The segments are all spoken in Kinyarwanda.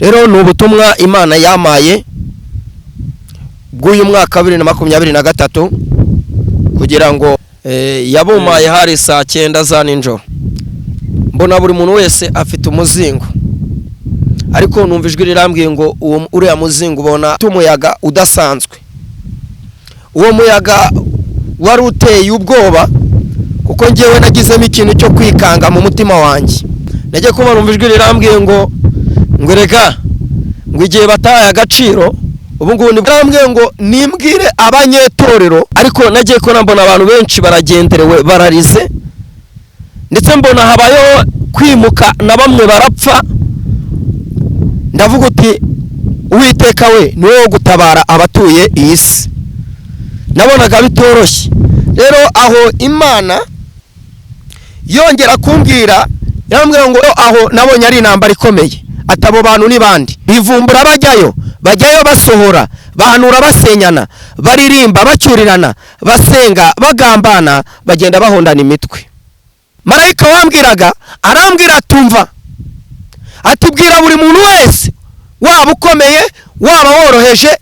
rero ni ubutumwa Imana yamaye bw'uyu mwaka 2023 kugira ngo yabumaye hari saa 9 za ninjoro. Mbona buri muntu wese afite umuzingo, ariko numva ijwi rirambwiye ngo uwo uriya muzingo ubona tumuyaga udasanzwe. Uwo muyaga wari uteye ubwoba kuko ngewe nagizemo ikintu cyo kwikanga mu mutima wanjye. Nagiye kuba numva ijwi rirambwiye ngo reka ngo igihe bataye agaciro ubu ngubu nibwambwiye ngo nimbwire abanyetorero, ariko nagiye ko nambona abantu benshi baragenderewe bararize, ndetse mbona habayeho kwimuka na bamwe barapfa. Ndavuga uti Uwiteka we ni wowe gutabara abatuye iyi si. Nabonaga bitoroshye. Rero aho Imana yongera kumbwira yambwiye ngo aho nabonye ari intambara ikomeye, atabo bantu ni bandi bivumbura bajyayo basohora, bahanura basenyana, baririmba bacyurirana, basenga bagambana, bagenda bahondana imitwe. Marayika wambwiraga arambwira tumva, atubwira buri muntu wese, waba ukomeye waba woroheje,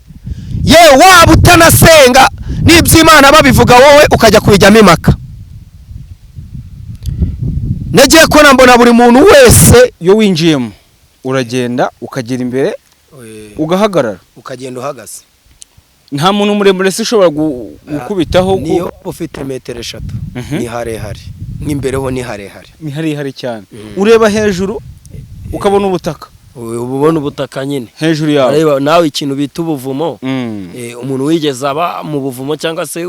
yewe waba utanasenga, n'iby'Imana babivuga wowe ukajya kubijyamo impaka. Nagiye ko nambona buri muntu wese yo winjiyemo uragenda ukagera imbere ugahagarara, ukagenda uhagaze. nta muntu muremure se ushobora gukubitaho niyo ufite metero 3 ni harehare, n'imbere ho ni harehare, ni harehare cyane. Ureba hejuru ukabona ubutaka, ubona ubutaka nyine hejuru yawe. Areba nawe ikintu bita ubuvumo, umuntu wigeze aba mu buvumo cyangwa se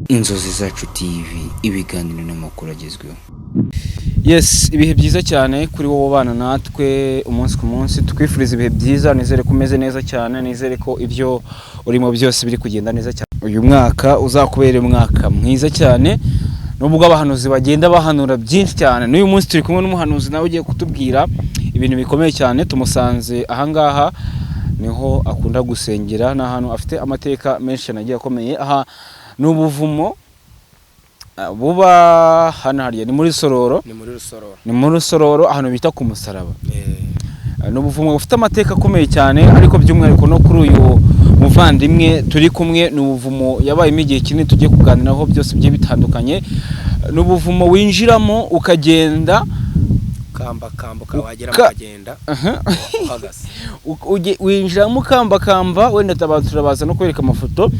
Inzozi Zacu TV, ibiganiro n'amakuru agezweho. Yes, ibihe byiza cyane kuri wowe bana natwe umunsi ku munsi. Tukwifuriza ibihe byiza, nizere ko umeze neza cyane, nizere ko ibyo urimo byose biri kugenda neza cyane. Uyu mwaka uzakubera umwaka mwiza cyane, nubwo abahanuzi bagenda bahanura byinshi cyane. N'uyu munsi turi kumwe n'umuhanuzi nawe ugiye kutubwira ibintu bikomeye cyane. Tumusanze ahangaha niho akunda gusengera, n'ahantu afite amateka menshi nagiye akomeye. Aha n'ubuvumo buba hano hariya ni muri Sororo, ni muri Sororo ahantu bita ku musaraba. N'ubuvumo bufite amateka akomeye cyane, ariko by'umwihariko no kuri uyu muvandimwe turi kumwe, n'ubuvumo yabayemo igihe kinini tugiye kuganiraho byose bigiye bitandukanye. N'ubuvumo winjiramo ukagenda kamba ukawagera ukagenda uhagaze, winjiramo ukamba, wenda turabaza no kwereka amafoto.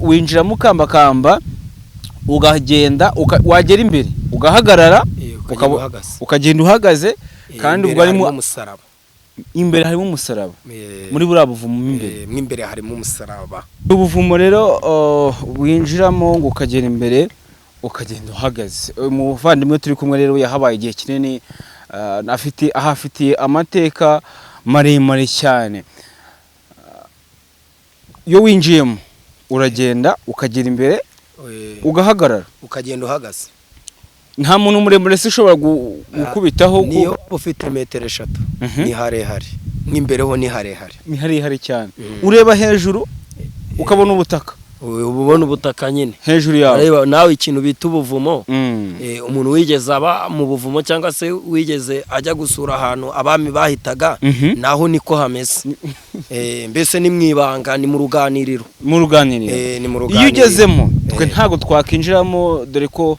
Winjiramo ukamba ugagenda wagera imbere ugahagarara, ukagenda uhagaze, kandi ubwo arimo umusaraba. Imbere harimo umusaraba muri buriya buvumo imbere harimo umusaraba. Ubuvumo rero winjiramo ngo ukagera imbere ukagenda uhagaze. Umuvandimwe turi kumwe rero yahabaye igihe kinini, ahafitiye amateka maremare cyane. Yo winjiyemo uragenda ukagera imbere ugahagarara, ukagenda uhagaze. nta muntu muremure se ushobora gukubitaho. Niyo ufite metero 3 ni harehare, n'imbere ho ni harehare, ni harehare cyane. Ureba hejuru ukabona ubutaka, ubona ubutaka nyine hejuru yawe. Areba nawe ikintu bita ubuvumo, umuntu wigeze aba mu buvumo cyangwa se wigeze ajya gusura ahantu abami bahitaga, naho niko hameze. Mbese ni mwibanga, ni mu ruganiriro, mu ruganiriro. Iyo ugezemo twe ntago twakinjiramo, dore ko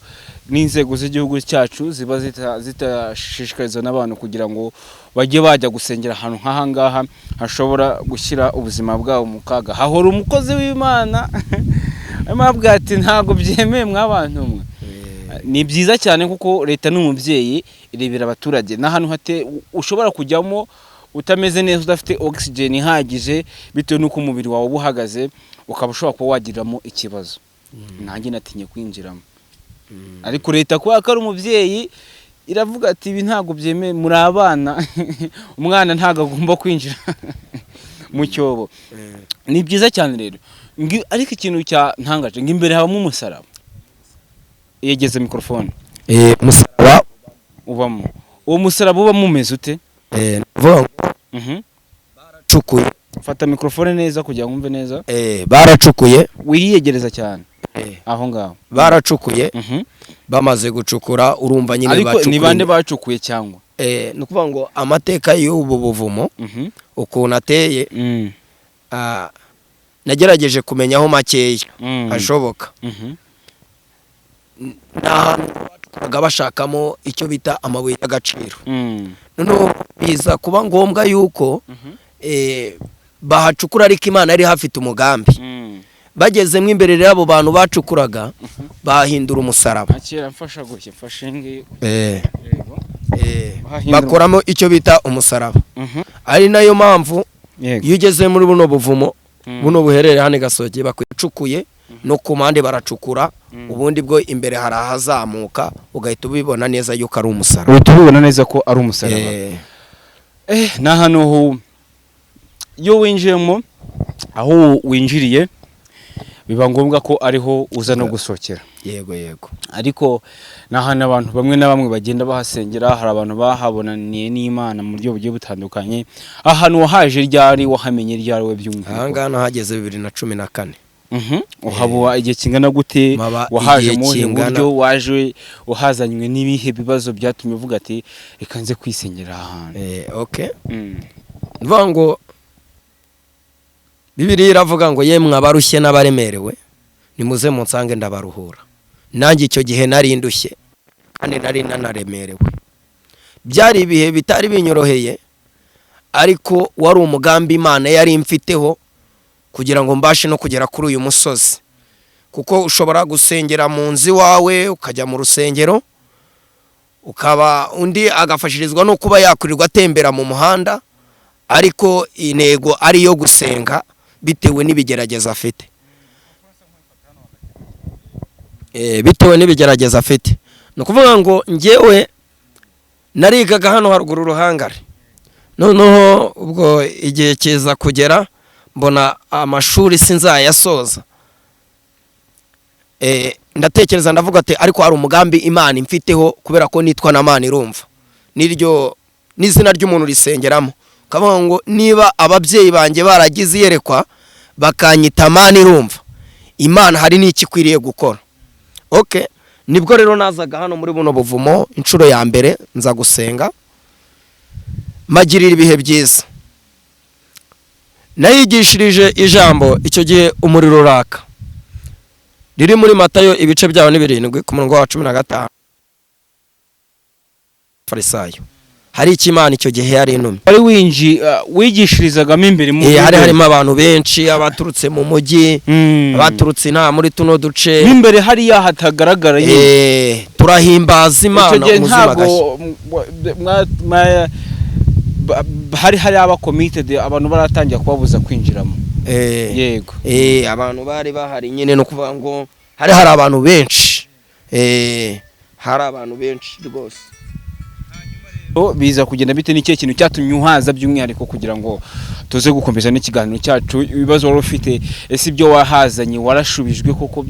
n'inzego z'igihugu cyacu ziba zitashishikariza n'abantu kugira ngo bajye bajya gusengera ahantu nk'ahangaha hashobora gushyira ubuzima bwabo mu kaga. Hahora umukozi w'Imana amabwa ati ntago byemeye mw'abantu mwe. Ni byiza cyane kuko leta n'umubyeyi irebera abaturage. N'ahantu ushobora kujyamo utameze neza, udafite oxygen ihagije, bitewe n'uko umubiri wawe ubuhagaze, ukaba ushobora kuba wagiramo ikibazo. Nanjye natinye kwinjiramo, ariko leta kuba ari umubyeyi iravuga ati ibi ntago byemeye, muri abana umwana ntago agomba kwinjira mu cyobo. Ni byiza cyane rero, ariko ikintu cyantangaje ngo imbere habamo umusaraba. Yegeze mikrofone. Umusaraba ubamo, uwo musaraba ubamo umeze ute? Baracukuye. Fata mikrofone neza kugira ngo umve neza. Baracukuye, wiyegereza cyane aho ngaho. Baracukuye bamaze gucukura urumva nyine ariko ni bande bacukuye cyangwa ni ukuvuga ngo amateka y'ubu buvumo ukuntu ateye nagerageje kumenyaho makeya ashoboka. n'ahantu bacukuraga bashakamo icyo bita amabuye y'agaciro. Noneho biza kuba ngombwa yuko bahacukura ariko Imana yari hafite umugambi. Bagezemo imbere y'abo bantu bacukuraga bahindura umusaraba. Bakoramo icyo bita umusaraba. Ari nayo mpamvu iyo ugeze muri buno buvumo buno buherere hano Gasogi bakwicukuye no ku mpande baracukura ubundi bwo imbere hari ahazamuka ugahita ubibona neza yuko ari umusaraba. Uhita ubibona neza ko ari umusaraba. Na hano iyo winjiyemo aho winjiriye biba ngombwa ko ariho uza no gusokera. Yego. Ariko n'ahana abantu bamwe na bamwe bagenda bahasengera, hari abantu bahabonaniye n'Imana mu buryo bugiye butandukanye. Ahantu wahaje ryari wahamenye ryari we byumva? Aha nahageze 2014. Uhabuwa igihe kingana gute? Wahaje mu buryo waje uhazanywe n'ibihe bibazo byatumye uvuga ati reka nze kwisengera ahantu? Okay. Ngo Bibiliya iravuga ngo yemwe abarushye n'abaremerewe nimuze munsange ndabaruhura. Nanjye icyo gihe nari ndushye kandi nari nanaremerewe. Byari ibihe bitari binyoroheye ariko wari umugambi Imana yari imfiteho kugira ngo mbashe no kugera kuri uyu musozi. Kuko ushobora gusengera mu nzi wawe ukajya mu rusengero ukaba undi agafashirizwa no kuba yakurirwa atembera mu muhanda ariko intego ari yo gusenga bitewe n'ibigerageza afite. Bitewe n'ibigerageza afite. No kuvuga ngo ngewe narigaga hano haruguru Ruhangare. Noneho ubwo igihe kiza kugera mbona amashuri sinzayasoza. Ndatekereza ndavuga ati ariko hari umugambi Imana imfiteho kubera ko nitwa na Mana irumva. Niryo n'izina ry'umuntu risengeramo. Kavuga ngo niba ababyeyi banjye baragize yerekwa bakanyita Mana irumva, Imana hari n'iki kwiriye gukora. Okay, nibwo rero nazaga hano muri buno buvumo inshuro ya mbere nza gusenga magirira ibihe byiza. Nayigishirije ijambo icyo gihe umuriro raka riri muri Matayo ibice byawo ni 7 ku murongo wa 15. Farisayo hari ikimana icyo gihe yari intumye. Ari wigishirizagamo imbere mu harimo abantu benshi abaturutse mu mujyi, abaturutse nta muri tuno duce imbere hari hatagaragara turahimbaza Imana mu buzima gashya. Hari aba committed abantu baratangira kubabuza kwinjiramo. Yego. Abantu bari bahari nyine no kuvuga ngo hari abantu benshi. Hari abantu benshi rwose. Biza kugenda bite n'ikihe kintu cyatumye uhaza by'umwihariko kugira ngo tuze gukomeza n'ikiganiro cyacu? Ibibazo wari ufite ese ibyo wahazanye warashubijwe koko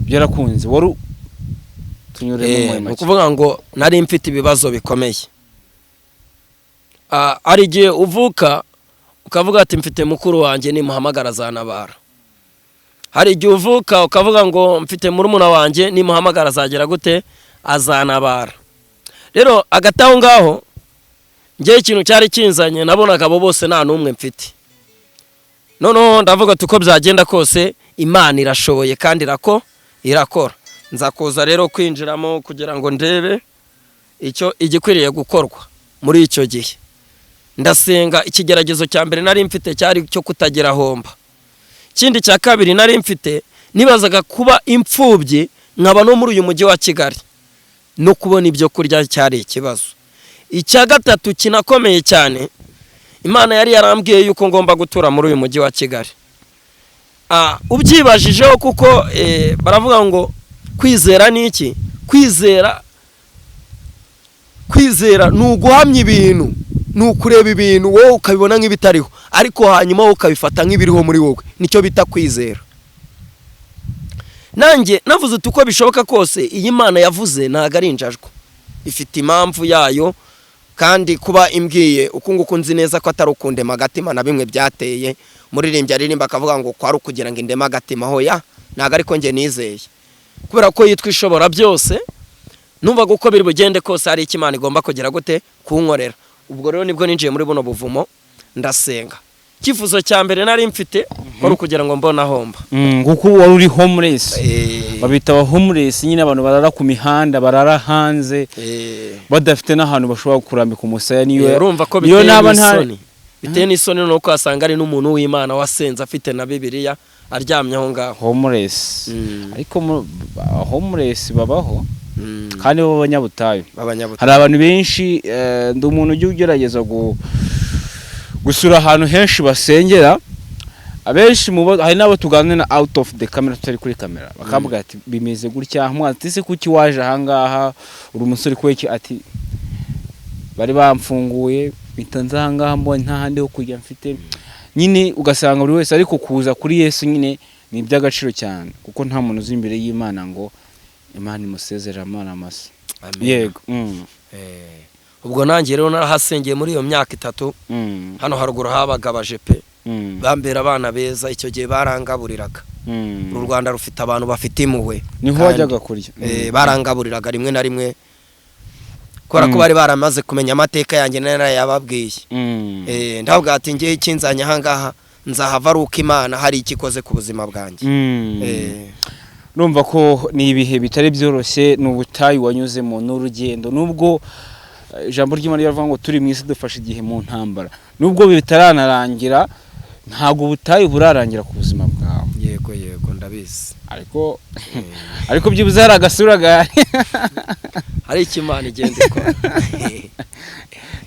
byarakunze? Wari tunyuremo mu make. Kuvuga ngo nari mfite ibibazo bikomeye. Ari igihe uvuka ukavuga ati mfite mukuru wanjye ni muhamagara zanabara. Hari igihe uvuka ukavuga ngo mfite murumuna wanjye ni muhamagara azagera gute azanabara. Rero agataho ngaho ngiye ikintu cyari kinzanye nabonaga abo bose nta numwe mfite. Noneho ndavuga tuko byagenda kose Imana irashoboye kandi irakora. Nza kuza rero kwinjiramo kugira ngo ndebe icyo igikwiriye gukorwa muri icyo gihe. Ndasenga ikigeragezo cya mbere nari mfite cyari cyo kutagira homba. Ikindi cya kabiri nari mfite nibazaga kuba imfubyi nkaba no muri uyu mujyi wa Kigali no kubona ibyo kurya cyari ikibazo. Icya gatatu kinakomeye cyane Imana yari yarambwiye yuko ngomba gutura muri uyu mujyi wa Kigali. Ubyibajijeho kuko baravuga ngo kwizera ni iki? Kwizera ni uguhamya ibintu, ni ukureba ibintu wowe ukabibona nk'ibitariho ariko hanyuma wowe ukabifata nk'ibiriho muri wowe. Nicyo bita kwizera. Nanjye navuze uko bishoboka kose iyi Mana yavuze ntago ari injajwa. Ifite impamvu yayo kandi kuba imbwiye uko nguko nzi neza ko atari ukundema agatima na bimwe byateye muririmbya aririmba akavuga ngo kwari ukugira ngo indema agatima hoya ntago ariko nge nizeye. kubera ko yitwa ishobora byose, numva uko biri bugende kose hari icyo Imana igomba kugira gute kunkorera. Ubwo rero nibwo ninjiye muri buno buvumo ndasenga. Kifuzo cya mbere nari mfite ko kugira ngo mbona homba. Nguko wari uri homeless. Babita aba homeless nyine abantu barara ku mihanda, barara hanze. Badafite n'ahantu bashobora kurambika umusaya niyo. Urumva ko biteye n'isoni nuko asanga ari n'umuntu w'Imana wasenze afite na Bibiliya aryamye aho ngaho. Homeless. Ariko homeless babaho. Kandi bo banyabutayo. Hari abantu benshi ndi umuntu ujye ugerageza gusura ahantu henshi basengera. Abenshi hari nabo tuganira na out of the camera, tutari kuri kamera, bakavuga ati bimeze gutya, mwati se kuki waje ahangaha uri umusore kweki, ati bari bamfunguye bitanze ahangaha mbonye nta handi ho kujya mfite. Nyine ugasanga buri wese ariko kuza kuri Yesu nyine ni iby'agaciro cyane, kuko nta muntu uzi imbere y'Imana ngo Imana imusezerera amana amasa. Yego. Ubwo nanjye rero narahasengeye muri iyo myaka 3. Hano haruguru habaga abajepe bambera abana beza, icyo gihe barangaburiraga. U Rwanda rufite abantu bafite impuhwe, niho wajyaga kurya. Barangaburiraga rimwe na rimwe kubera ko bari baramaze kumenya amateka yanjye narayababwiye. Ndavuga ati ngiye ikinzanye ahangaha nzahava ari uko Imana hari ikikoze ku buzima bwanjye. Numva ko ni ibihe bitari byoroshye, n'ubutayu wanyuzemo n'urugendo, nubwo ijambo ry'Imana rivuga ngo turi mu isi dufashe igihe mu ntambara, nubwo bitaranarangira ntago ubutayu burarangira ku buzima bwawe. Yego ndabizi, ariko byibuze hari agasura gahari. Hari ikimana igenda ikora.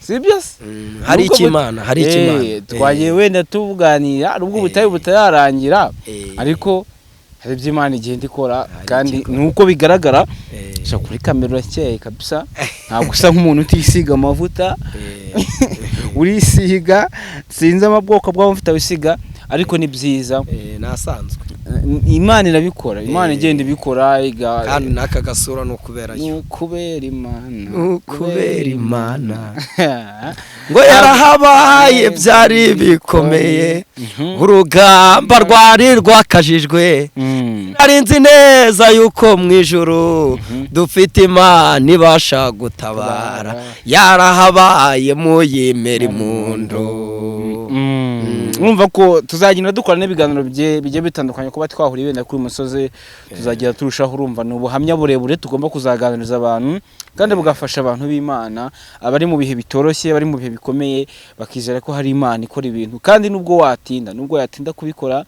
Sibyo se? Hari ikimana. Twagiye wenda tuvuganira nubwo ubutayu butararangira, ariko hari iby'Imana igenda ikora, kandi nuko bigaragara kuri kamera urakeye kabisa, ntabwo usa nk'umuntu utisiga amavuta. Urisiga, sinzi amabwoko bw'aho mfite wisiga, ariko ni byiza. Nasanzwe Imana irabikora, Imana igenda ibikora, kandi naka gasura no kubera Imana ngo yarahabaye byari bikomeye, urugamba rwari rwakajijwe, arinzi neza yuko mu ijuru dufite Imana ibasha gutabara, yarahabaye muyimera impundu. Urumva ko tuzagenda dukora n'ibiganiro bigiye bitandukanye, kuba twahuriye wenda kuri umusozi tuzagira turushaho. Urumva ni ubuhamya burebure tugomba kuzaganiriza abantu, kandi bugafasha abantu b'Imana abari mu bihe bitoroshye, bari mu bihe bikomeye, bakizera ko hari Imana ikora ibintu. Kandi nubwo yatinda kubikora,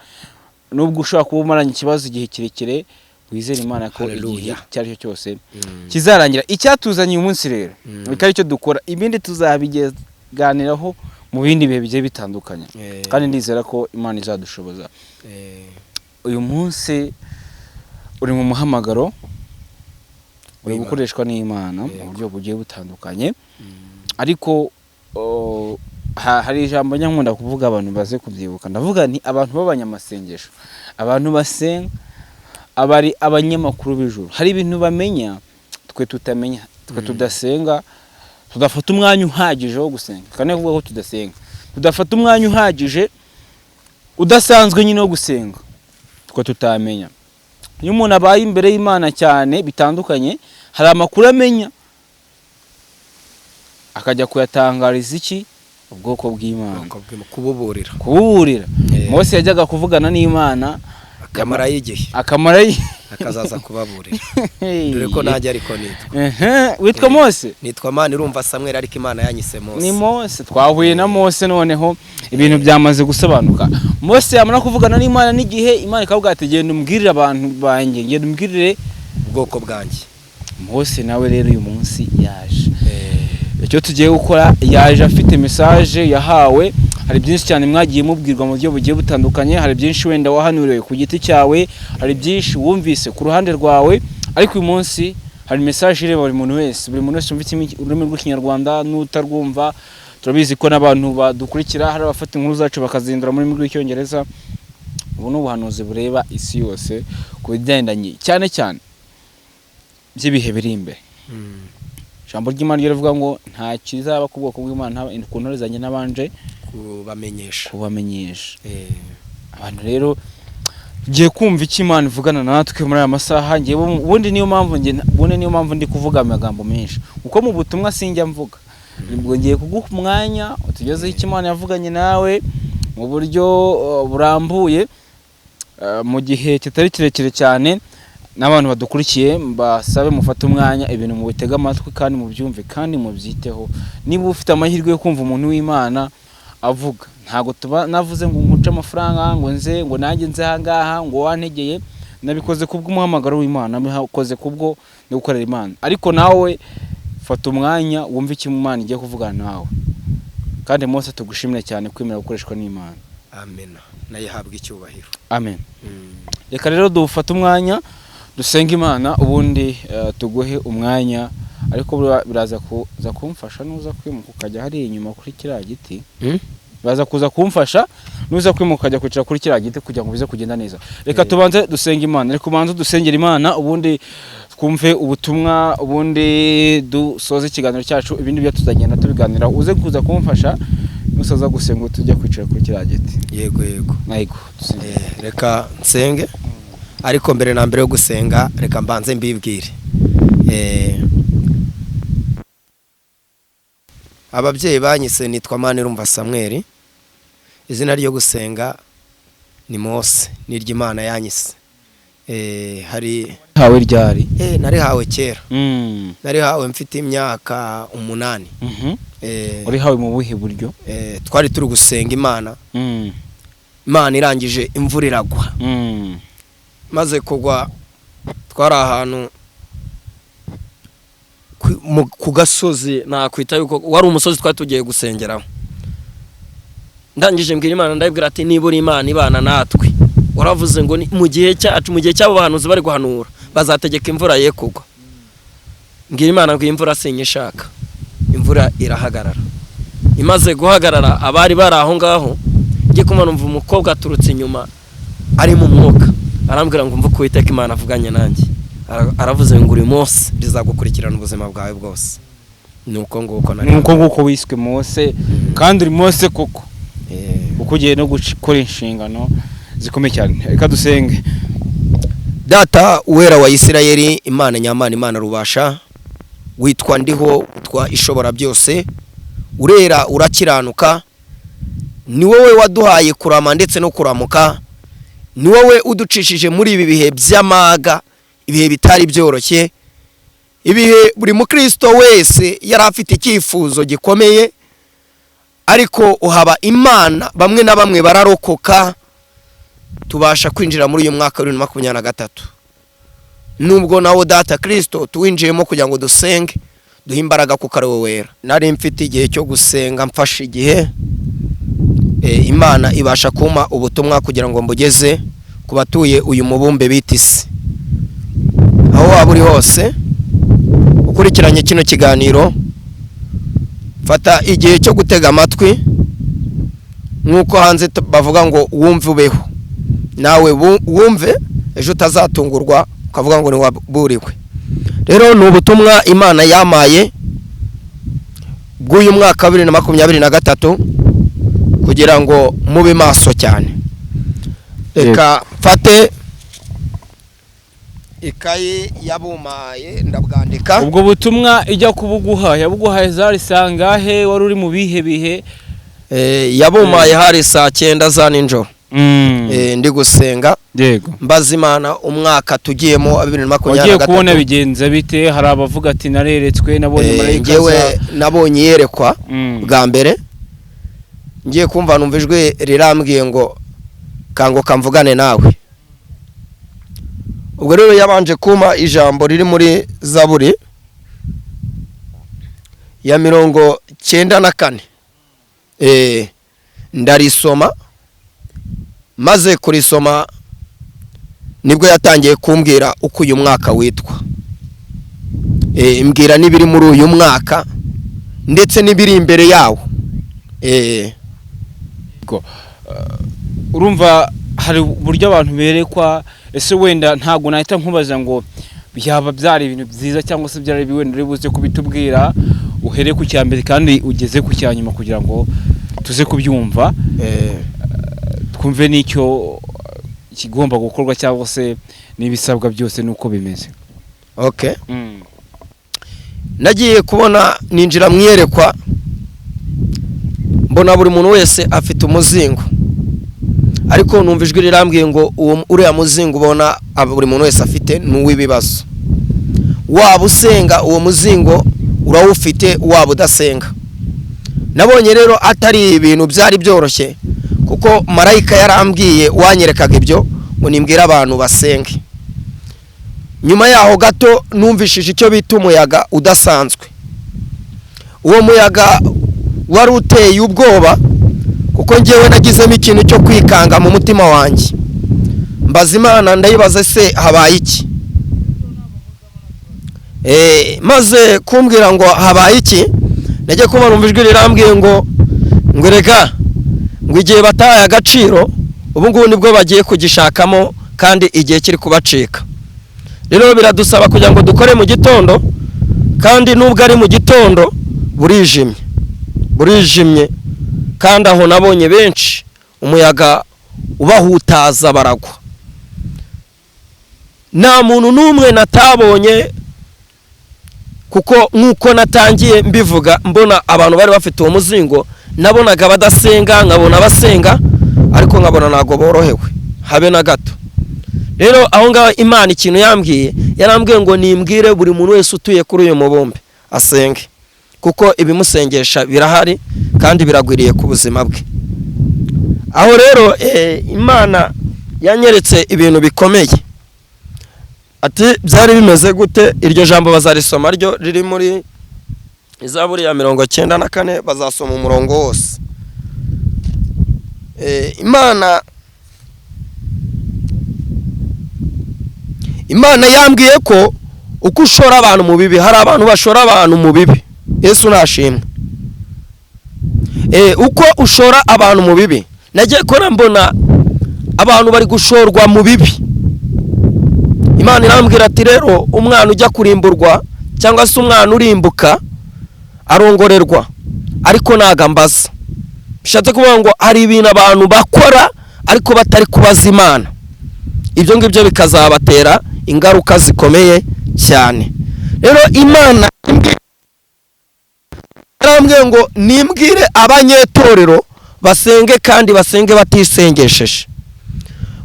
nubwo ushobora kuba umaranye ikibazo igihe kirekire, wizere Imana ko igihe cyari cyo cyose kizarangira. Icyatuzanye uyu munsi rero bikari cyo dukora, ibindi tuzabiganiraho mu bindi bihe bigiye bitandukanye, kandi ndizera ko Imana izadushoboza. Uyu munsi uri mu muhamagaro, uri gukoreshwa n'Imana mu buryo bugiye butandukanye, ariko hari ijambo nyankunda kuvuga abantu baze kubyibuka. Ndavuga ni abantu b'abanyamasengesho, abantu basenga, abari abanyamakuru b'ijuru. Hari ibintu bamenya twe tutamenya, twe tudasenga, tudafata umwanya uhagije wo gusenga. Kandi kuvuga ko tudasenga, tudafata umwanya uhagije udasanzwe nyine wo gusenga, twe tutamenya. Iyo umuntu abaye imbere y'Imana cyane bitandukanye, hari amakuru amenya akajya kuyatangariza ubwoko bw'Imana, kububurira. Mose yajyaga kuvugana n'Imana akamara akazaza kubaburira. Dore ko najya ariko witwa Mose, nitwa Mana irumva Samuel, ariko Imana yanyise Mose. Ni Mose, twahuye na Mose, noneho ibintu byamaze gusobanuka. Mose yamara kuvugana n'Imana n'igihe Imana ikavuga ati genda umbwirire abantu banjye, genda umbwirire ubwoko bwanjye. Mose nawe rero uyu munsi yaje. Icyo tugiye gukora, yaje afite message yahawe. Hari byinshi cyane mwagiye mubwirwa mu buryo bugiye butandukanye, hari byinshi wenda wahanuriwe ku giti cyawe, hari byinshi wumvise ku ruhande rwawe, ariko uyu munsi hari message ireba buri muntu wese wumvise ururimi rw'Ikinyarwanda n'utarwumva. Turabizi ko n'abantu badukurikira hari abafata inkuru zacu bakazindura muri rw'Icyongereza. Ubu ni ubuhanuzi bureba isi yose ku bigendanye cyane by'ibihe biri imbere. Ijambo ry'Imana rivuga ngo nta kizaba ku bwoko bw'Imana ku ntore zanjye nabanje kubamenyesha. Abantu rero ngiye kumva icyo Imana ivugana natwe muri aya masaha. Ngiye ubundi niyo mpamvu ndi kuvuga amagambo menshi uko mu butumwa sinjya mvuga. Nibwo ngiye kuguha umwanya utugezeho icyo Imana yavuganye nawe mu buryo burambuye mu gihe kitari kirekire cyane. N'abantu badukurikiye mbasabe mufate umwanya ibintu mu bitega amatwi kandi mu byumve kandi mu byiteho. Niba ufite amahirwe yo kumva umuntu w'Imana avuga, ntago tuba navuze ngo nkuce amafaranga ngo nze ngo nanjye nze hangaha ngo wantegeye. Nabikoze kubw'umuhamagaro w'Imana, nabikoze kubwo no gukorera Imana. Ariko nawe fata umwanya wumve icyo Imana igiye kuvugana nawe. Kandi Mose tugushimire cyane kwemera gukoreshwa n'Imana. Amen. Nayihabwa icyubahiro. Amen. Reka rero dufata umwanya dusenga Imana ubundi tuguhe umwanya. Ariko biraza kuza kumfasha nuza kwimuka ukajya hari inyuma kuri kiriya giti. Baza kuza kumfasha nuza kwimuka ukajya kwicara kuri kiriya giti kugira ngo bize kugenda neza. Reka tubanze dusenga Imana. Reka ubanze dusengera Imana ubundi twumve ubutumwa ubundi dusoze ikiganiro cyacu. Ibindi byo tuzagenda tubiganira. Uze kuza kumfasha nusaza gusenga tujya kwicara kuri kiriya giti. Yego. Nayiko. Reka nsenge. Ariko mbere na mbere yo gusenga reka mbanze mbibwire. Ababyeyi banyise nitwa Manirumva Samuel. Izina ryo gusenga ni Mose, ni ry'Imana yanyise. Hari hawe ryari? Nari hawe kera. Nari hawe mfite imyaka 8. Uri hawe mu buhe buryo? Twari turi gusenga Imana. Imana irangije imvura iragwa. Maze kugwa twari ahantu ku gasozi, nakwita yuko wari umusozi twari tugiye gusengeraho. Ndangije mbwira Imana ndabwira ati niba uri Imana ibana natwe, waravuze ngo mu gihe cyacu, mu gihe cy'abo bahanuzi bari guhanura bazategeka imvura ye kugwa. Mbwira Imana ngo imvura sinyishaka. Imvura irahagarara. Imaze guhagarara abari bari aho ngaho, ngiye kumva numva umukobwa aturutse inyuma ari mu mwuka. Arambwira ngo mvuko Uwiteka Imana avuganye nanjye. Aravuze ngo uri Mose, bizagukurikirana ubuzima bwawe bwose. Nuko nguko wiswe Mose kandi uri Mose koko. Uko ugiye no gukora inshingano zikomeye cyane. Reka dusenge. Data uwera wa Isirayeli, Imana nyamana, Imana rubasha, witwa ndiho, utwa ishobora byose, urera urakiranuka. Ni wowe waduhaye kurama ndetse no kuramuka. Ni wowe uducishije muri ibi bihe by'amaga, ibihe bitari byoroshye, ibihe buri mukristo wese yari afite icyifuzo gikomeye, ariko uhaba Imana bamwe na bamwe bararokoka tubasha kwinjira muri uyu mwaka wa 2023. Nubwo nawo Data Kristo tuwinjiyemo kugira ngo dusenge duhe imbaraga ku kare wera. Nari mfite igihe cyo gusenga, mfashe igihe Imana ibasha kuma ubutumwa kugira ngo mbugeze ku batuye uyu mubumbe bitisi. Aho waba uri hose ukurikiranye kino kiganiro, fata igihe cyo gutega amatwi, nkuko hanze bavuga ngo wumve ubeho. Nawe wumve ejo utazatungurwa ukavuga ngo ni waburiwe. Rero ni ubutumwa Imana yamaye bw'uyu mwaka 2023 kugira ngo mube maso cyane. Reka mfate ikayi yabumaye ndabwandika. Ubwo butumwa ijya kubuguha yabuguhaye zari sangahe? Wari uri mu bihe bihe? Yabumaye hari saa 9 za ninjoro. Ndi gusenga. Yego. Mbaza Imana umwaka tugiyemo 2023. Wagiye kubona bigenza bite? Hari abavuga ati nareretswe, nabonye marayika. Ngewe nabonye yerekwa bwa mbere. Ngiye kumva numva ijwi rirambwiye ngo kango kamvugane nawe. Ubwo rero yabanje kuma ijambo riri muri Zaburi ya 94. Ndarisoma, maze kurisoma nibwo yatangiye kumbwira uko uyu mwaka witwa. Imbwira nibiri muri uyu mwaka ndetse nibiri imbere yawo. Urumva hari uburyo abantu berekwa. Ese wenda ntago nahita nkubaza ngo byaba byari ibintu byiza cyangwa se byari biwenda uri buze kubitubwira uhere ku cyambere kandi ugeze ku cyanyuma kugira ngo tuze kubyumva. Twumve n'icyo ikigomba gukorwa cyangwa se n'ibisabwa byose nuko bimeze. Okay. Nagiye kubona ninjira mwiyerekwa, mbona buri muntu wese afite umuzingo, ariko numva ijwi rirambwiye ngo uwo uriya muzingo ubona buri muntu wese afite n'uw'ibibazo. Waba usenga uwo muzingo urawufite, waba udasenga. Nabonye rero atari ibintu byari byoroshye, kuko marayika yarambwiye wanyerekaga ibyo ngo nimbwira abantu basenge. Nyuma yaho gato numvishije icyo bita umuyaga udasanzwe. Uwo muyaga wari uteye ubwoba, kuko ngewe nagizemo ikintu cyo kwikanga mu mutima wanjye. Mbaza Imana ndayibaza, se habaye iki? Maze kumbwira ngo habaye iki, najye kuba numva ijwi rirambwiye ngo reka ngo igihe bataye agaciro ubu ngubu nibwo bagiye kugishakamo, kandi igihe kiri kubacika. Rero biradusaba kugira ngo dukore mu gitondo, kandi nubwo ari mu gitondo burijimye, kandi aho nabonye benshi umuyaga ubahutaza baragwa. Nta muntu n'umwe natabonye, kuko nk'uko natangiye mbivuga, mbona abantu bari bafite uwo muzingo, nabonaga badasenga, nkabona basenga, ariko nkabona ntago borohewe habe na gato. Rero aho ngaho Imana ikintu yarambwiye ngo nimbwire buri muntu wese utuye kuri uyu mubumbe asenge, kuko ibimusengesha birahari kandi biragwiriye ku buzima bwe. Aho rero Imana yanyeretse ibintu bikomeye. Ati byari bimeze gute? Iryo jambo bazarisoma ryo riri muri Zaburi ya 94, bazasoma umurongo wose. Imana yambwiye ko uko ushora abantu mu bibi, hari abantu bashora abantu mu bibi. Yesu nashimwe. Uko ushora abantu mu bibi, nagiye kora mbona abantu bari gushorwa mu bibi. Imana irambwira ati rero umwana ujya kurimburwa cyangwa se umwana urimbuka arongorerwa, ariko nagambaza. Bishatse kuvuga ngo hari ibintu abantu bakora ariko batari kubaza Imana. Ibyo ngibyo bikazabatera ingaruka zikomeye cyane. Rero Imana yarambwiye ngo nimbwire abanyetorero basenge, kandi basenge batisengesheje.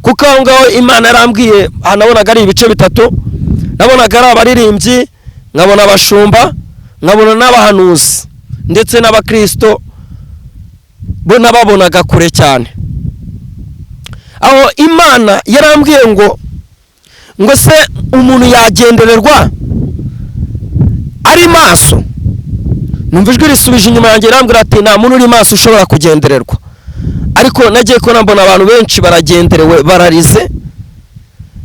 Kuko aho ngaho Imana yarambwiye, nabonaga ari ibice bitatu. Nabonaga ari abaririmbyi, nkabona abashumba, nkabona n'abahanuzi, ndetse n'abakristo bo nababonaga kure cyane. Aho Imana yarambwiye ngo se umuntu yagendererwa ari maso? Numva ijwi risubije inyuma yanjye irambwira ati nta muntu uri maso ushobora kugendererwa. Ariko nagiye ko mbona abantu benshi baragenderewe, bararize,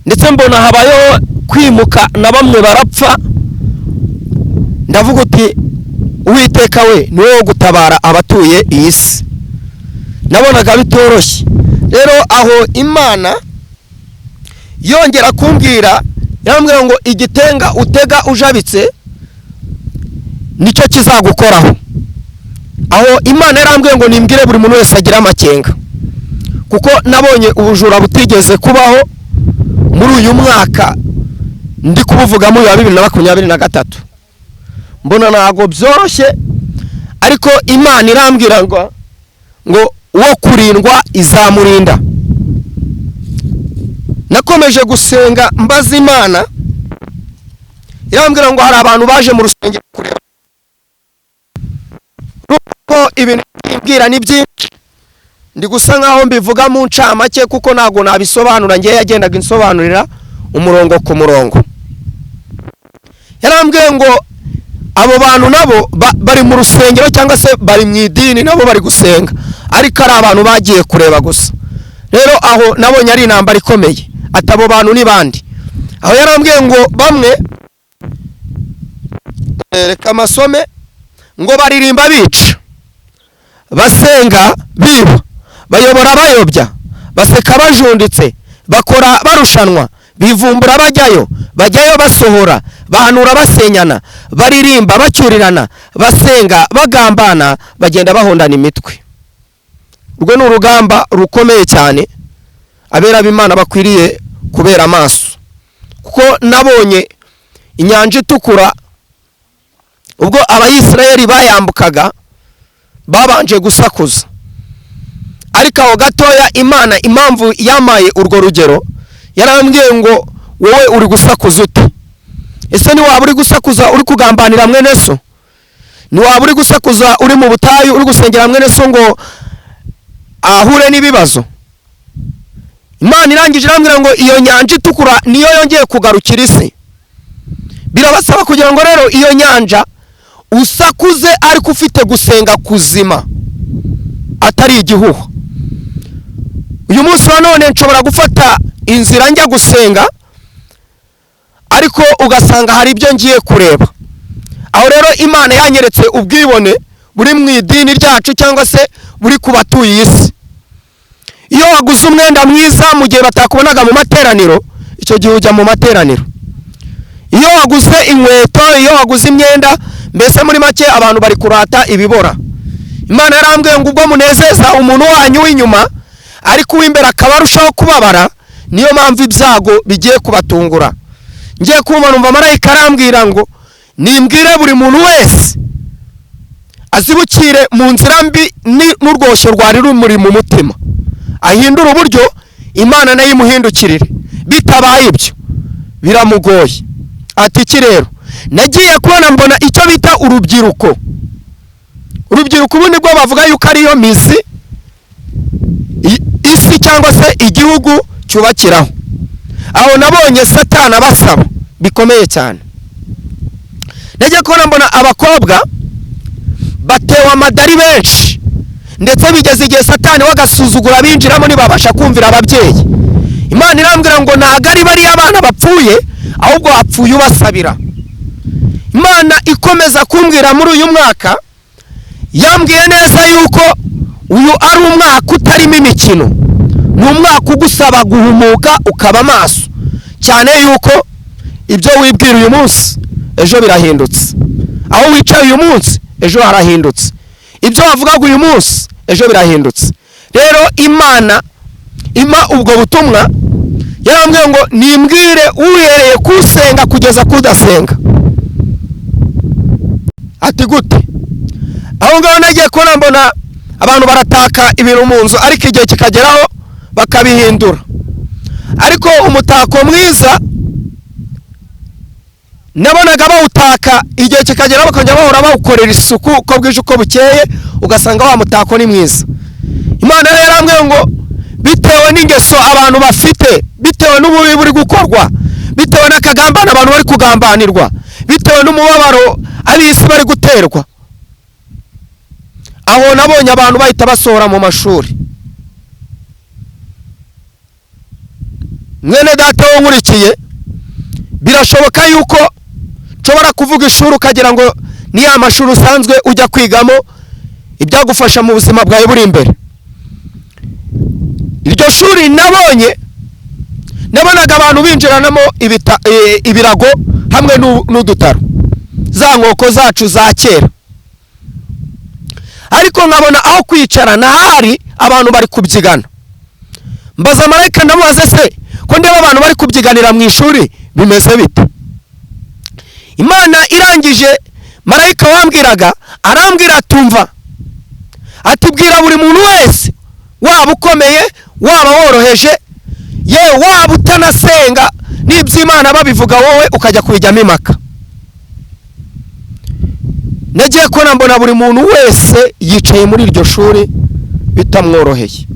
ndetse mbona habayeho kwimuka na bamwe barapfa. Ndavuga uti Uwiteka we ni wowe gutabara abatuye iyi si. Nabonaga bitoroshye. Rero aho Imana yongera kumbwira, yarambwira ngo igitenga utega ujabitse nicyo kizagukoraho. Aho Imana yarambwiye ngo nimbwire buri muntu wese agira amakenga, kuko nabonye ubujura butigeze kubaho muri uyu mwaka ndi kubuvuga muri 2023. Mbona ntago byoroshye, ariko Imana irambwira ngo uwo kurindwa izamurinda. Nakomeje gusenga mbaza Imana, irambwira ngo hari abantu baje mu rusengero kureba ko ibintu mbwira ni byinshi, ndi gusa nkaho mbivuga mu ncamake, kuko ntago nabisobanura. Ngiye yagendaga insobanurira umurongo ku murongo. Yarambwiye ngo abo bantu nabo bari mu rusengero cyangwa se bari mu idini, nabo bari gusenga, ariko ari abantu bagiye kureba gusa. Rero aho nabonye ari intambara ikomeye. Atabo bantu ni bandi. Aho yarambwiye ngo bamwe reka amasome ngo baririmba bica, basenga biba, bayobora bayobya, baseka bajunditse, bakora barushanwa, bivumbura bajyayo basohora, bahanura basenyana, baririmba bacyurirana, basenga bagambana, bagenda bahondana imitwe. Urwo ni urugamba rukomeye cyane. abera b'Imana bakwiriye kubera amaso, kuko nabonye inyanja itukura ubwo abayisirayeli bayambukaga babanje gusakuza, ariko aho gatoya Imana impamvu yamaye urwo rugero yarambwiye ngo wowe uri gusakuza ute? Ese ni waba uri gusakuza uri kugambanira mwene so? Ni waba uri gusakuza uri mu butayu uri gusengera mwene so ngo ahure n'ibibazo? Imana irangije irambwira ngo iyo nyanja itukura niyo yongeye kugarukira isi. Birabasaba kugira ngo rero iyo nyanja usakuze ariko ufite gusenga kuzima, atari igihuha. Uyu munsi wa none nshobora gufata inzira njya gusenga, ariko ugasanga hari ibyo ngiye kureba. Aho rero Imana yanyeretse ubwibone buri mu idini ryacu cyangwa se buri ku batuye isi. Iyo waguze umwenda mwiza mu gihe batakubonaga mu materaniro, icyo gihe ujya mu materaniro. Iyo waguze inkweto, iyo waguze imyenda, mbese muri make abantu bari kurata ibibora. Imana yarambwiye ngo ubwo munezeza umuntu wanyu w'inyuma, ariko uw'imbere akaba arushaho kubabara, niyo mpamvu ibyago bigiye kubatungura. Ngiye kumva numva marayika arambwira ngo nimbwire buri muntu wese azibukire mu nzira mbi n'urwoshyo rwari rumuri mu mutima, ahindura uburyo Imana nayo imuhindukirire. Bitabaye ibyo biramugoye. Ati iki rero nagiye kubona mbona icyo bita urubyiruko. Urubyiruko ubundi bwo bavuga yuko ariyo mizi isi cyangwa se igihugu cyubakiraho. Aho nabonye Satani abasaba bikomeye cyane. Nagiye kubona mbona abakobwa batewe amadari benshi, ndetse bigeze igihe Satani wagasuzugura binjiramo ntibabasha kumvira ababyeyi. Imana irambwira ngo ntago ari bari abana bapfuye, ahubwo hapfuye ubasabira. Imana ikomeza kumbwira muri uyu mwaka, yambwiye neza yuko uyu ari umwaka utarimo imikino, ni umwaka ugusaba guhumuka ukaba maso cyane, yuko ibyo wibwira uyu munsi ejo birahindutse, aho wicaye uyu munsi ejo harahindutse, ibyo wavugaga uyu munsi ejo birahindutse. Rero Imana ima ubwo butumwa yarambwiye ngo nimbwire uhereye kusenga kugeza kudasenga. Ati gute? Aho ngaho nagiye kubona mbona abantu barataka ibintu mu nzu, ariko igihe kikageraho bakabihindura. Ariko umutako mwiza nabonaga bawutaka, igihe kikageraho bakongera bahora bawukorera isuku uko bwije uko bukeye, ugasanga wa mutako ni mwiza. Imana rero yarambwiye ngo bitewe n'ingeso abantu bafite, bitewe n'ububi buri gukorwa, bitewe n'akagambana abantu bari kugambanirwa, bitewe n'umubabaro ab'isi bari guterwa, aho nabonye abantu bahita basohora mu mashuri. Mwene data wo nkurikiye, birashoboka yuko nshobora kuvuga ishuri ukagira ngo ni ya mashuri usanzwe ujya kwigamo ibyagufasha mu buzima bwawe buri imbere. Iryo shuri nabonaga abantu binjiranamo ibirago hamwe n'udutaro, za nkoko zacu za kera, ariko nkabona aho kwicara nahari abantu bari kubyigana. Mbaza marayika ndamubaza, se ko ndeba abantu bari kubyiganira mu ishuri bimeze bite? Imana irangije marayika wambwiraga arambwira tumva, ati bwira buri muntu wese, waba ukomeye waba woroheje, yewe waba utanasenga, n'iby'Imana babivuga wowe ukajya kubijyamo impaka. Nagiye kubona mbona buri muntu wese yicaye muri iryo shuri bitamworoheye.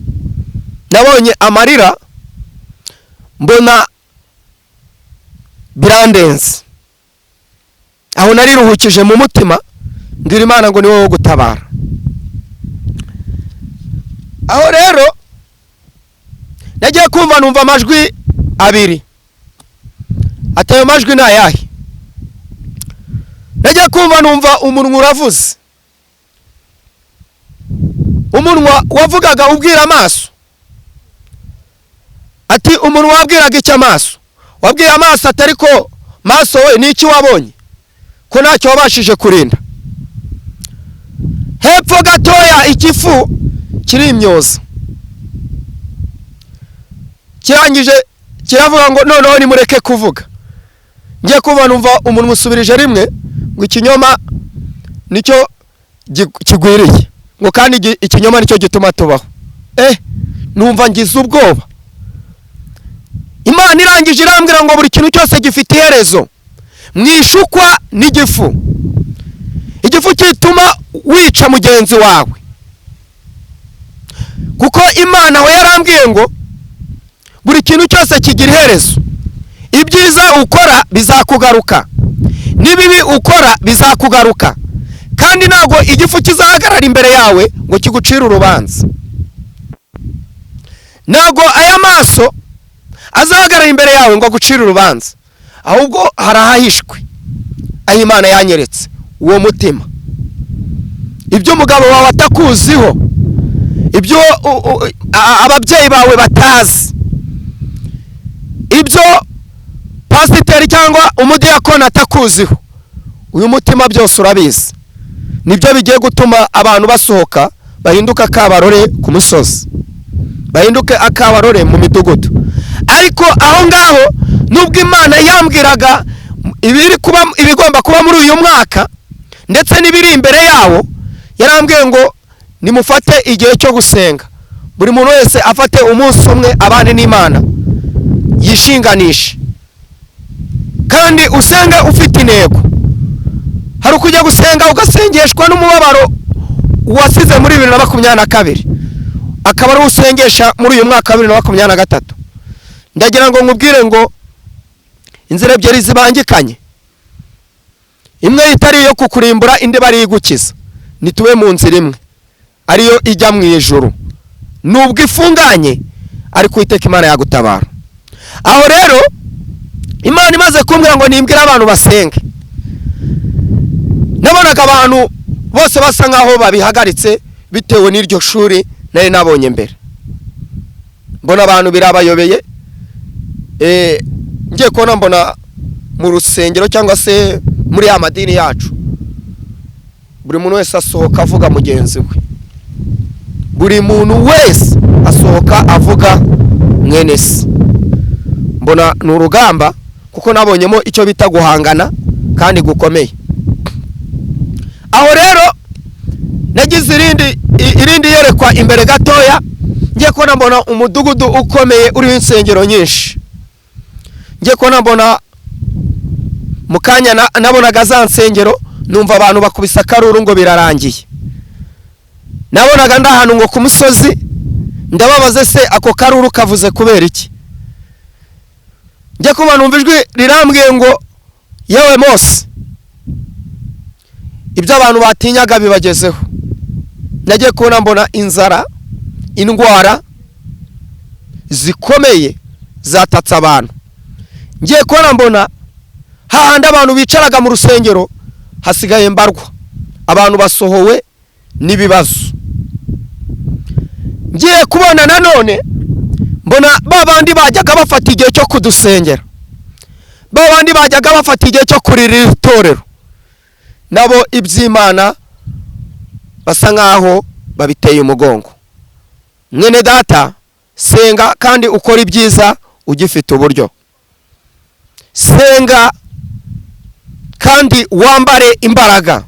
Nabonye amarira, mbona birandenze. Aho nariruhukije mu mutima, ngira Imana ngo ni wowe gutabara. Aho rero nagiye kumva numva amajwi abiri. Atayo majwi ni ayahe? Nagiye kumva numva umunwa uravuze. Umunwa wavugaga ubwira amaso. Ati umunwa wabwiraga icyo amaso? Wabwiye amaso atari ko maso we ni iki wabonye ko ntacyo wabashije kurinda. Hepfo gatoya ikifu kiri imyoza. kirangije kiravuga ngo noneho nimureke kuvuga. Ngiye kuba numva umuntu musubirije rimwe ngo ikinyoma nicyo kigwiriye, ngo kandi ikinyoma nicyo gituma tubaho. Numva ngize ubwoba. Imana irangije irambwira ngo buri kintu cyose gifite iherezo, mwishukwa n'igifu. Igifu kituma wica mugenzi wawe, kuko Imana we yarambwiye ngo buri kintu cyose kigira iherezo. Ibyiza ukora bizakugaruka, n'ibibi ukora bizakugaruka, kandi ntabwo igifu kizahagarara imbere yawe ngo kigucire urubanza. Ntabwo aya maso azahagarara imbere yawe ngo agucire urubanza, ahubwo harahishwe aho Imana yanyeretse uwo mutima. Ibyo umugabo wawe atakuziho, ibyo ababyeyi bawe batazi, ibyo pasiteri cyangwa umudiyakoni atakuziho, uyu mutima byose urabizi. Nibyo bigiye gutuma abantu basohoka bahinduka akabarore ku musozi, bahinduke akabarore mu midugudu. Ariko aho ngaho nubwo Imana yambwiraga ibigomba kuba muri uyu mwaka ndetse n'ibiri imbere yawo, yarambwiye ngo nimufate igihe cyo gusenga, buri muntu wese afate umunsi umwe abane n'Imana, yishinganishe kandi usenge ufite intego. Hari ukujya gusenga ugasengeshwa n'umubabaro wasize muri 2022, akaba ari usengesha muri uyu mwaka wa 2023. Ndagira ngo nkubwire ngo inzira ebyiri zibangikanye, imwe itari yo kukurimbura, indi bari igukiza. Nituwe mu nzira imwe ariyo ijya mu ijuru. Nubwo ifunganye ariko Uwiteka Imana yagutabara. Aho rero Imana imaze kumbwira ngo nimbwira abantu basenge, nabonaga abantu bose basa nkaho babihagaritse bitewe n'iryo shuri nari nabonye mbere. Mbona abantu birabayobeye. Ngiye kubona mbona mu rusengero cyangwa se muri ya madini yacu, buri muntu wese asohoka avuga mugenzi we, buri muntu wese asohoka avuga mwene se. Mbona ni urugamba, kuko nabonyemo icyo bita guhangana kandi gukomeye. Aho rero nagize irindi yerekwa imbere gatoya. Ngiye kubona mbona umudugudu ukomeye uriho insengero nyinshi. Ngiye kubona mbona mukanya nabonaga za nsengero, numva abantu bakubisa karuru ngo birarangiye. Nabonaga ndahantu ngo ku musozi, ndababaze se ako karuru kavuze kubera iki? Ngiye kubona numva ijwi rirambwiye ngo yewe Mose, ibyo abantu batinyaga bibagezeho. Nagiye kubona mbona inzara, indwara zikomeye zatatse abantu. Ngiye kubona mbona hahandi abantu bicaraga mu rusengero hasigaye mbarwa, abantu basohowe n'ibibazo. Ngiye kubona nanone mbona babandi bajyaga bafata igihe cyo kudusengera, babandi bajyaga bafata igihe cyo kuririra itorero, nabo iby'Imana basa nkaho babiteye umugongo. Mwene data, senga kandi ukora ibyiza ugifite uburyo. Senga kandi wambare imbaraga,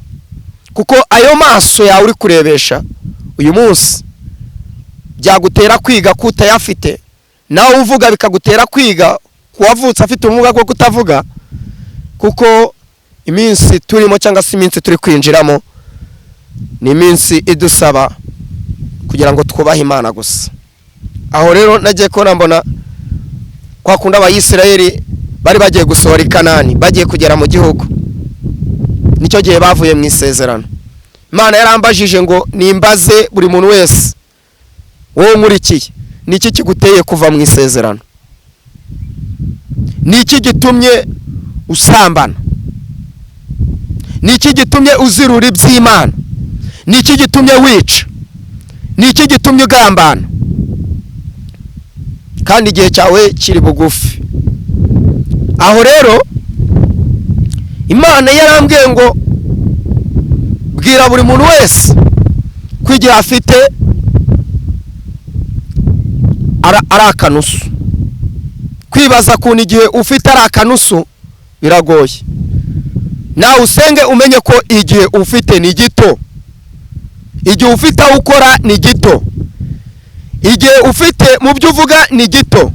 kuko ayo maso yawe uri kurebesha uyu munsi byagutera kwiga kutayafite, nawe uvuga bikagutera kwiga kuwavutse afite ubumuga bwo kutavuga, kuko iminsi turimo cyangwa se iminsi turi kwinjiramo ni iminsi idusaba kugira ngo twubahe Imana gusa. Aho rero nagiye kubona mbona kwa kunda Abayisirayeli bari bagiye gusohora i Kanani, bagiye kugera mu gihugu, nicyo gihe bavuye mu isezerano. Imana yarambajije ngo nimbaze buri muntu wese, wowe nkurikiye, niki kiguteye kuva mu isezerano? Niki gitumye usambana? Niki gitumye uzirura iby'Imana? Niki gitumye wica? Niki gitumye ugambana? Kandi igihe cyawe kiri bugufi. Aho rero Imana yarambwiye ngo bwira buri muntu wese kwigira afite ari akanusu. kwibaza kuntu igihe ufite ari akanusu biragoye. Nawe usenge umenye ko igihe ufite ni gito, igihe ufite aho ukora ni gito, igihe ufite mu byo uvuga ni gito.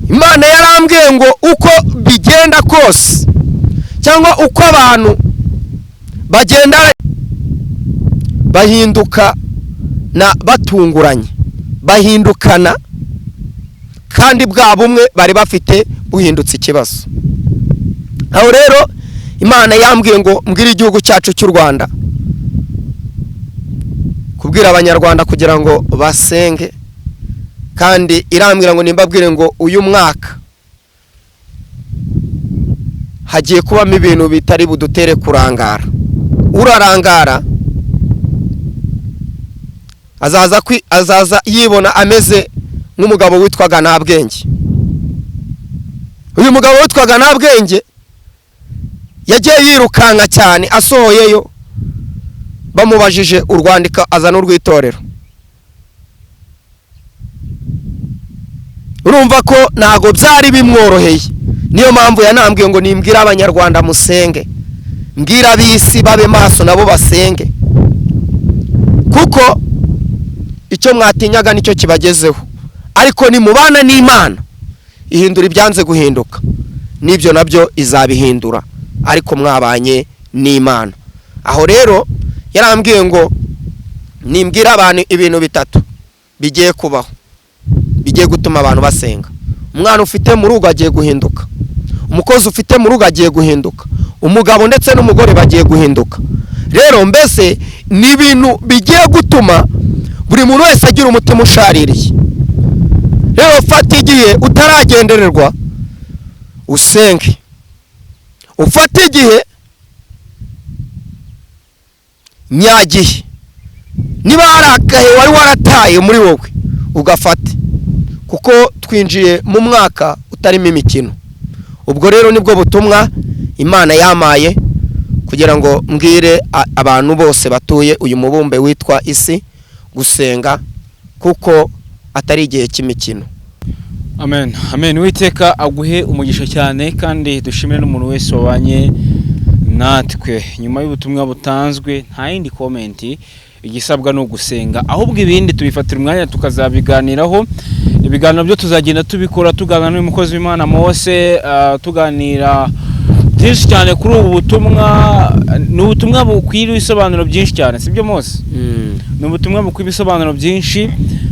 Imana yarambwiye ngo uko bigenda kose cyangwa uko abantu bagenda bahinduka na batunguranye, bahindukana kandi bwa bumwe bari bafite buhindutse ikibazo. Aho rero Imana yambwiye ngo mbwira igihugu cyacu cy'u Rwanda, kubwira abanyarwanda kugira ngo basenge, kandi irambwira ngo nimbabwire ngo uyu mwaka hagiye kubamo ibintu bitari budutere kurangara. Urarangara azaza yibona ameze nk'umugabo witwaga Ntabwenge. Uyu mugabo witwaga Ntabwenge yagiye yirukanka cyane, asohoyeyo bamubajije urwandiko azana urw'itorero. Urumva ko ntago byari bimworoheye. Niyo mpamvu yanambwiye ngo nimbwira abanyarwanda musenge, mbwira ab'isi babe maso nabo basenge, kuko icyo mwatinyaga nicyo kibagezeho. Ariko nimubana n'Imana ihindura ibyanze guhinduka, nibyo nabyo izabihindura, ariko mwabanye n'Imana. Aho rero yarambwiye ngo nimbwira abantu ibintu bitatu bigiye kubaho, bigiye gutuma abantu basenga. Umwana ufite mu rugo agiye guhinduka, umukozi ufite mu rugo agiye guhinduka, umugabo ndetse n'umugore bagiye guhinduka. Rero mbese ni ibintu bigiye gutuma buri muntu wese agira umutima ushaririye. Rero fata igihe utaragendererwa usenge, ufata igihe nyagihe, niba hari akahe wari warataye muri wowe ugafate, kuko twinjiye mu mwaka utarimo imikino. Ubwo rero nibwo butumwa Imana yamaye kugira ngo mbwire abantu bose batuye uyu mubumbe witwa isi gusenga, kuko atari igihe cy'imikino. Amen, amen. Uwiteka aguhe umugisha cyane, kandi dushimire n'umuntu wese wabanye natwe nyuma y'ubutumwa butanzwe. Nta yindi comment, igisabwa no gusenga, ahubwo ibindi tubifatira umwanya tukazabiganiraho. Ibiganiro byo tuzagenda tubikora tuganira n'umukozi w'Imana Mose, tuganira byinshi cyane kuri ubu butumwa. Ni ubutumwa bukwiriye ibisobanuro byinshi cyane, sibyo Mose? Ni ubutumwa bukwiriye ibisobanuro byinshi,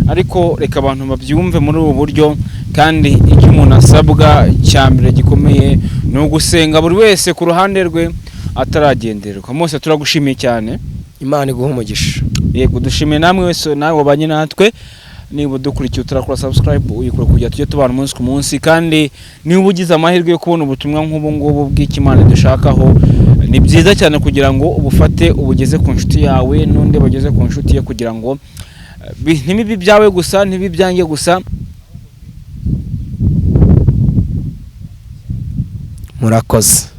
ariko reka abantu babyumve muri ubu buryo. Kandi icyo umuntu asabwa cyambere gikomeye ni ugusenga buri wese ku ruhande rwe ataragendererwa. Mose turagushimiye cyane, Imana iguhe umugisha. Yego, dushimiye namwe wese nawe wabanye natwe. Niba dukurikiye utarakora subscribe uyikora kujya tujye tubana umunsi ku munsi, kandi niba ugize amahirwe yo kubona ubutumwa nk'ubu ngubu bw'Imana dushakaho, ni byiza cyane kugira ngo ubufate ubugeze ku nshuti yawe n'undi bageze ku nshuti ye, kugira ngo ntibibi byawe gusa, ntibibyange gusa. Murakoze.